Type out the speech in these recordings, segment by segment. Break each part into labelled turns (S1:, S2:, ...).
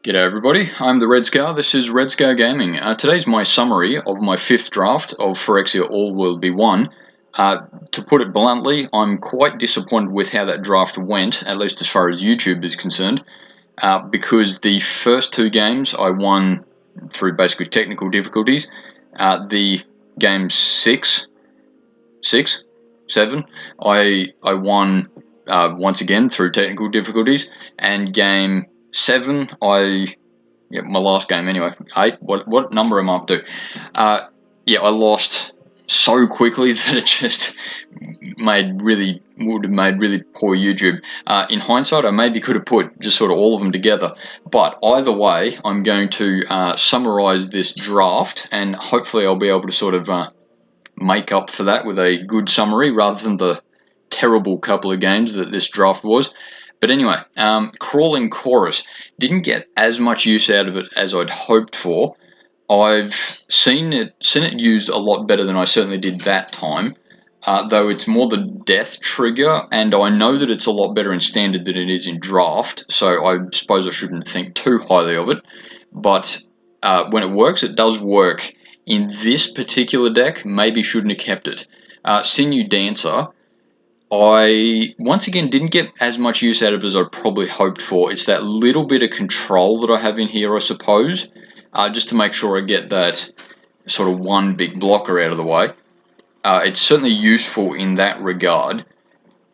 S1: G'day everybody, I'm the Red Scar, this is Red Scar Gaming. Today's my summary of my 5th draft of Phyrexia All Will Be One. To put it bluntly, I'm quite disappointed with how that draft went, at least as far as YouTube is concerned, because the first 2 games I won through basically technical difficulties. The game 6, 7, I won once again through technical difficulties, and game 7, my last game anyway, 8, what number am I up to? I lost so quickly that it just would have made really poor YouTube. In hindsight, I maybe could have put just sort of all of them together, but either way, I'm going to summarize this draft, and hopefully I'll be able to sort of make up for that with a good summary rather than the terrible couple of games that this draft was. But anyway, Crawling Chorus didn't get as much use out of it as I'd hoped for. I've seen it used a lot better than I certainly did that time, though it's more the death trigger, and I know that it's a lot better in standard than it is in draft, so I suppose I shouldn't think too highly of it. But when it works, it does work. In this particular deck, maybe shouldn't have kept it. Sinew Dancer, I once again didn't get as much use out of it as I probably hoped for. It's that little bit of control that I have in here, I suppose, just to make sure I get that sort of one big blocker out of the way. It's certainly useful in that regard,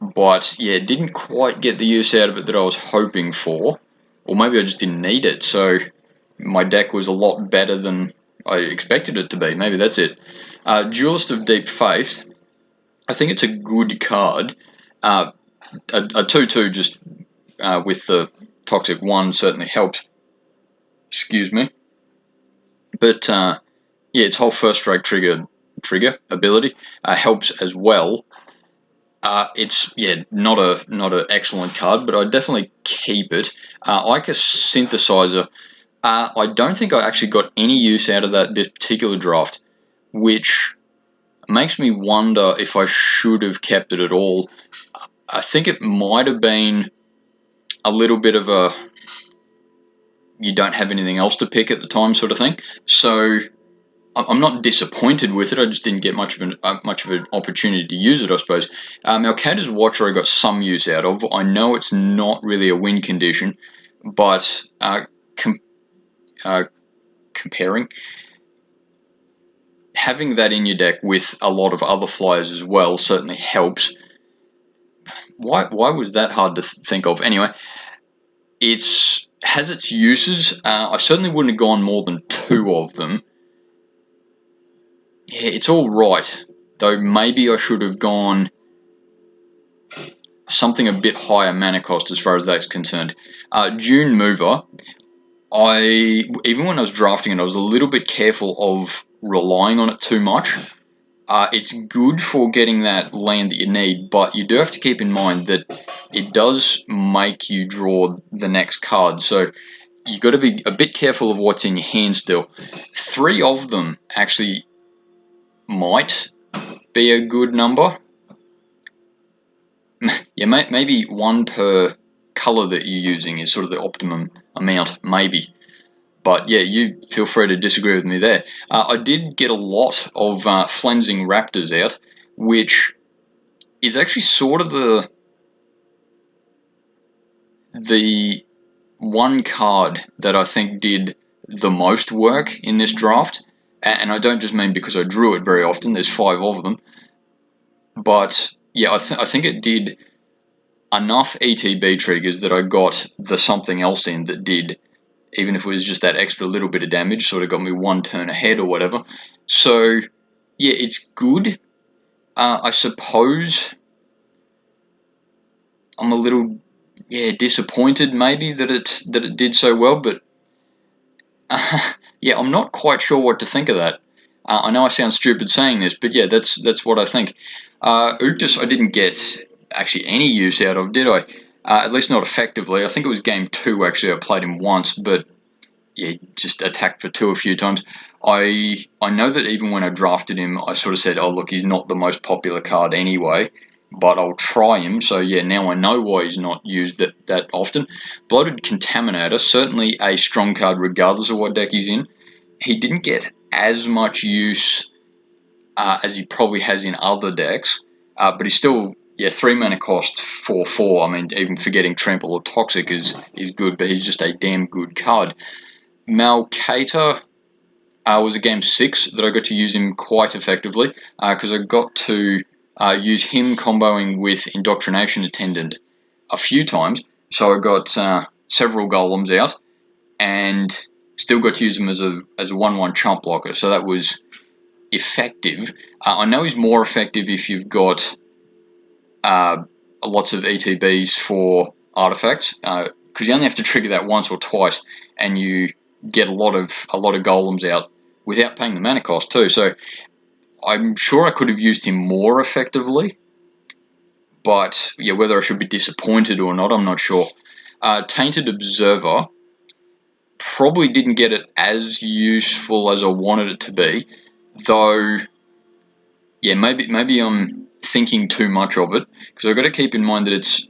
S1: but yeah, didn't quite get the use out of it that I was hoping for, or maybe I just didn't need it, so my deck was a lot better than I expected it to be. Maybe that's it. Duelist of Deep Faith, I think it's a good card. A 2/2 just with the Toxic 1 certainly helps. Excuse me. But its whole first strike trigger ability helps as well. It's not an excellent card, but I'd definitely keep it. Ica Synthesizer, I don't think I actually got any use out of this particular draft, which makes me wonder if I should have kept it at all. I think it might have been a little bit of a you don't have anything else to pick at the time sort of thing. So I'm not disappointed with it. I just didn't get much of an opportunity to use it, I suppose. Malkada's Watcher I got some use out of. I know it's not really a win condition, but comparing, having that in your deck with a lot of other flyers as well certainly helps. Why was that hard to think of? Anyway, it has its uses. I certainly wouldn't have gone more than 2 of them. Yeah, it's all right, though maybe I should have gone something a bit higher mana cost as far as that's concerned. Dune Mover, even when I was drafting it, I was a little bit careful of relying on it too much. It's good for getting that land that you need, but you do have to keep in mind that it does make you draw the next card, so you've got to be a bit careful of what's in your hand still. 3 of them actually might be a good number. Yeah, maybe 1 per color that you're using is sort of the optimum amount, maybe. But yeah, you feel free to disagree with me there. I did get a lot of Flensing Raptors out, which is actually sort of the one card that I think did the most work in this draft. And I don't just mean because I drew it very often, there's 5 of them. But yeah, I think it did enough ETB triggers that I got the something else in that did, even if it was just that extra little bit of damage, sort of got me 1 turn ahead or whatever. So yeah, it's good. I suppose I'm a little disappointed maybe that it did so well, but yeah, I'm not quite sure what to think of that. I know I sound stupid saying this, but yeah, that's what I think. Uctus I didn't get actually any use out of, did I? At least not effectively. I think it was game 2 actually I played him once, but yeah, just attacked for 2 a few times. I know that even when I drafted him, I sort of said, oh look, he's not the most popular card anyway, but I'll try him. So yeah, now I know why he's not used that often. Bloated Contaminator, certainly a strong card regardless of what deck he's in. He didn't get as much use as he probably has in other decks, but he's still, 3 mana cost 4/4. I mean, even forgetting Trample or Toxic is good, but he's just a damn good card. Malkator was a game 6 that I got to use him quite effectively, because I got to use him comboing with Indoctrination Attendant a few times. So I got several golems out, and still got to use him as a 1/1 chump blocker. So that was effective. I know he's more effective if you've got lots of ETBs for artifacts, because you only have to trigger that once or twice, and you get a lot of golems out without paying the mana cost too. So I'm sure I could have used him more effectively, but yeah, whether I should be disappointed or not, I'm not sure. Tainted Observer probably didn't get it as useful as I wanted it to be, though. Yeah, maybe I'm thinking too much of it, because I've got to keep in mind that it's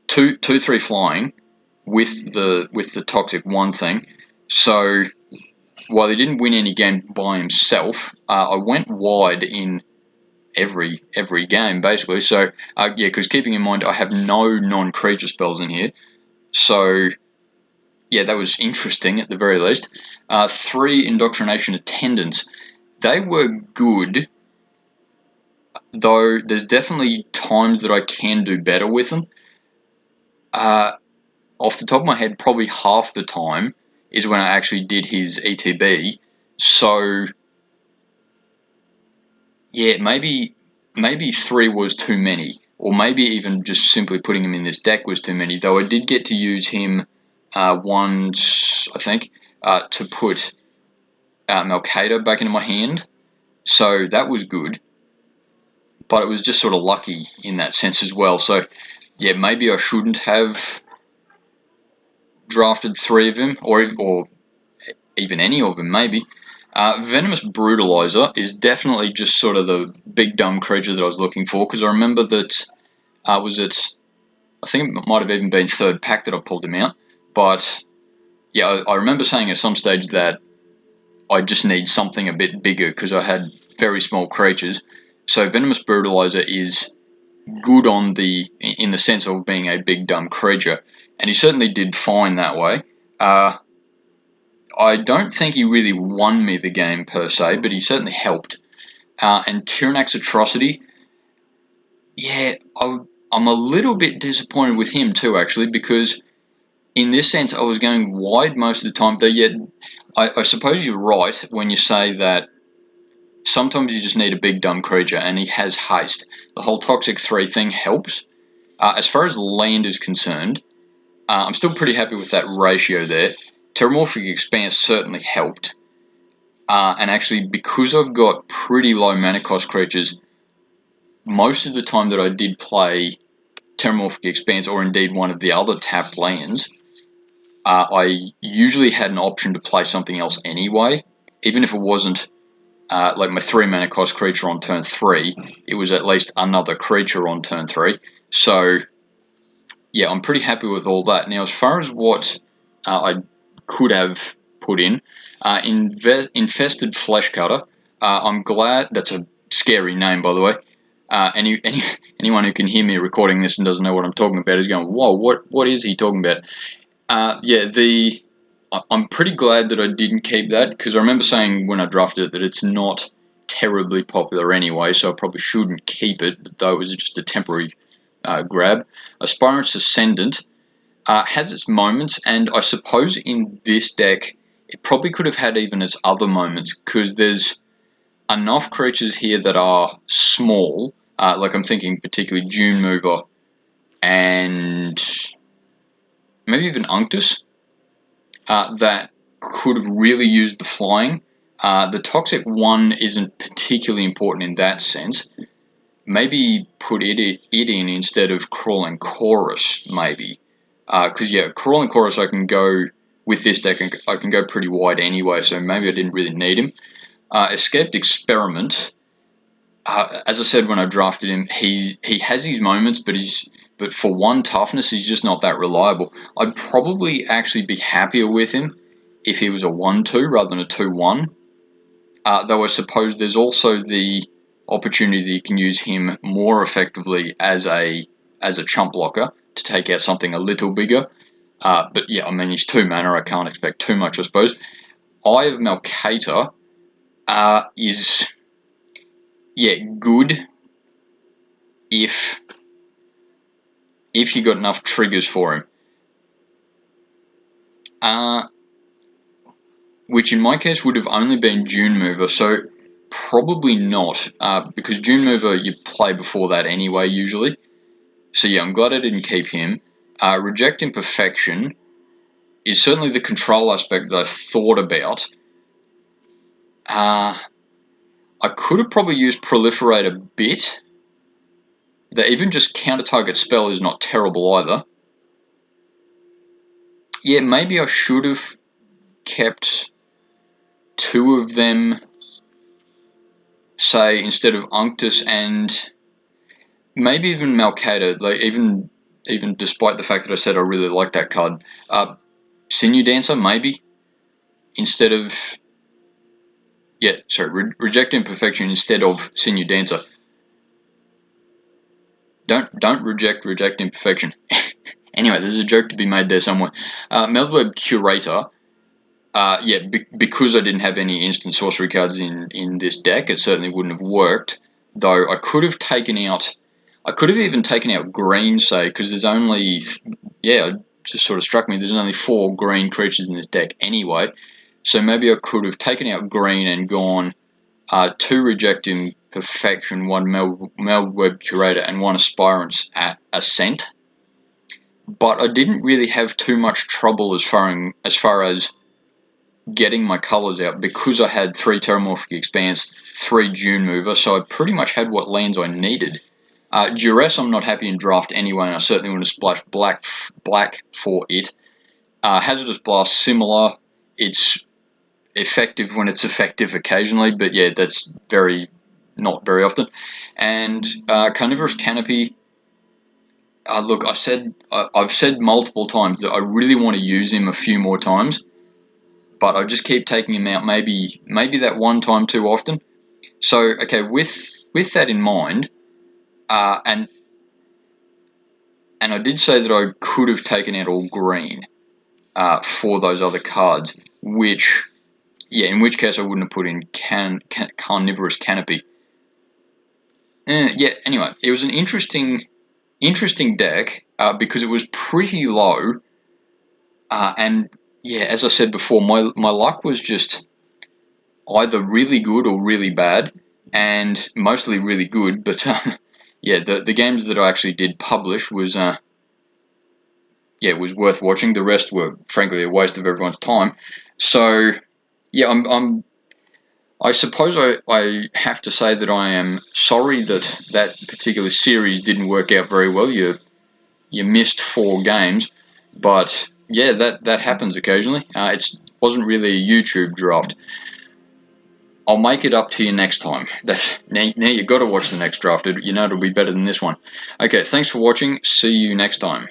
S1: 2/3 flying with the toxic 1 thing. So while he didn't win any game by himself, I went wide in every game basically. So yeah, because keeping in mind I have no non-creature spells in here, so yeah, that was interesting at the very least. 3 Indoctrination Attendants, they were good, though there's definitely times that I can do better with them. Off the top of my head, probably half the time is when I actually did his ETB. So yeah, maybe 3 was too many, or maybe even just simply putting him in this deck was too many. Though I did get to use him once, I think, to put Malkator back into my hand, so that was good. But it was just sort of lucky in that sense as well. So yeah, maybe I shouldn't have drafted 3 of him, or even any of them, maybe. Venomous Brutalizer is definitely just sort of the big dumb creature that I was looking for, because I remember that I think it might have even been 3rd pack that I pulled him out, but yeah, I remember saying at some stage that I just need something a bit bigger because I had very small creatures. So Venomous Brutalizer is good in the sense of being a big dumb creature, and he certainly did fine that way. I don't think he really won me the game per se, but he certainly helped. And Tyrannax Atrocity, yeah, I'm a little bit disappointed with him too, actually, because in this sense I was going wide most of the time. Though yet, I suppose you're right when you say that sometimes you just need a big dumb creature, and he has haste. The whole Toxic 3 thing helps. As far as land is concerned, I'm still pretty happy with that ratio there. Terramorphic Expanse certainly helped. And actually, because I've got pretty low mana cost creatures, most of the time that I did play Terramorphic Expanse, or indeed one of the other tapped lands, I usually had an option to play something else anyway. Even if it wasn't like my 3 mana cost creature on turn 3, it was at least another creature on turn 3. So yeah, I'm pretty happy with all that. Now, as far as what I could have put in, Infested Flesh Cutter, I'm glad. That's a scary name, by the way. Anyone who can hear me recording this and doesn't know what I'm talking about is going, whoa, what is he talking about? I'm pretty glad that I didn't keep that, because I remember saying when I drafted it that it's not terribly popular anyway, so I probably shouldn't keep it, though it was just a temporary grab. Aspirant's Ascendant has its moments, and I suppose in this deck it probably could have had even its other moments, because there's enough creatures here that are small, like I'm thinking particularly Dune Mover and maybe even Unctus, that could have really used the flying. The Toxic 1 isn't particularly important in that sense. Maybe put it in instead of Crawling Chorus, maybe. Because, yeah, Crawling Chorus I can go, with this deck, I can go pretty wide anyway, so maybe I didn't really need him. Escaped Experiment. as I said when I drafted him, he has his moments, but for one toughness, he's just not that reliable. I'd probably actually be happier with him if he was a 1-2 rather than a 2-1. Though I suppose there's also the opportunity that you can use him more effectively as a chump blocker to take out something a little bigger. But yeah, I mean, he's 2 mana. I can't expect too much, I suppose. Eye of Malkator is, yeah, good if you got enough triggers for him. Which in my case would have only been Dune Mover, so probably not, because Dune Mover you play before that anyway, usually. So yeah, I'm glad I didn't keep him. Reject Imperfection is certainly the control aspect that I thought about. I could have probably used Proliferate a bit. That even just counter-target spell is not terrible either. Yeah, maybe I should have kept 2 of them, say, instead of Unctus and maybe even Malkator, like even despite the fact that I said I really like that card. Sinew Dancer, maybe, instead of, yeah, sorry, Reject Imperfection instead of Sinew Dancer. Don't reject Imperfection. Anyway, there's a joke to be made there somewhere. Meldweb Curator, yeah, because I didn't have any instant sorcery cards in this deck, it certainly wouldn't have worked. Though I could have taken out, I could have even taken out green, say, because there's only, yeah, it just sort of struck me, there's only 4 green creatures in this deck anyway. So maybe I could have taken out green and gone 2 Reject Imperfection, 1 Meldweb Curator, and 1 Aspirant's at Ascent. But I didn't really have too much trouble as far as getting my colours out, because I had 3 Terramorphic Expanse, 3 Dune Mover, so I pretty much had what lands I needed. Duress I'm not happy in draft anyway, and I certainly want to splash black for it. Hazardous Blast, similar. It's effective when it's effective occasionally, but yeah, that's not very often. And Carnivorous Canopy, look, I've said multiple times that I really want to use him a few more times, but I just keep taking him out maybe that one time too often. So okay, with that in mind, and I did say that I could have taken out all green for those other cards, which, yeah, in which case I wouldn't have put in Carnivorous Canopy. Yeah, anyway, it was an interesting deck because it was pretty low, and yeah, as I said before, my luck was just either really good or really bad, and mostly really good. But yeah, the games that I actually did publish was was worth watching. The rest were frankly a waste of everyone's time. So yeah, I suppose I have to say that I am sorry that particular series didn't work out very well. You missed 4 games, but yeah, that happens occasionally. It wasn't really a YouTube draft. I'll make it up to you next time. Now you've got to watch the next draft. You know it'll be better than this one. Okay, thanks for watching. See you next time.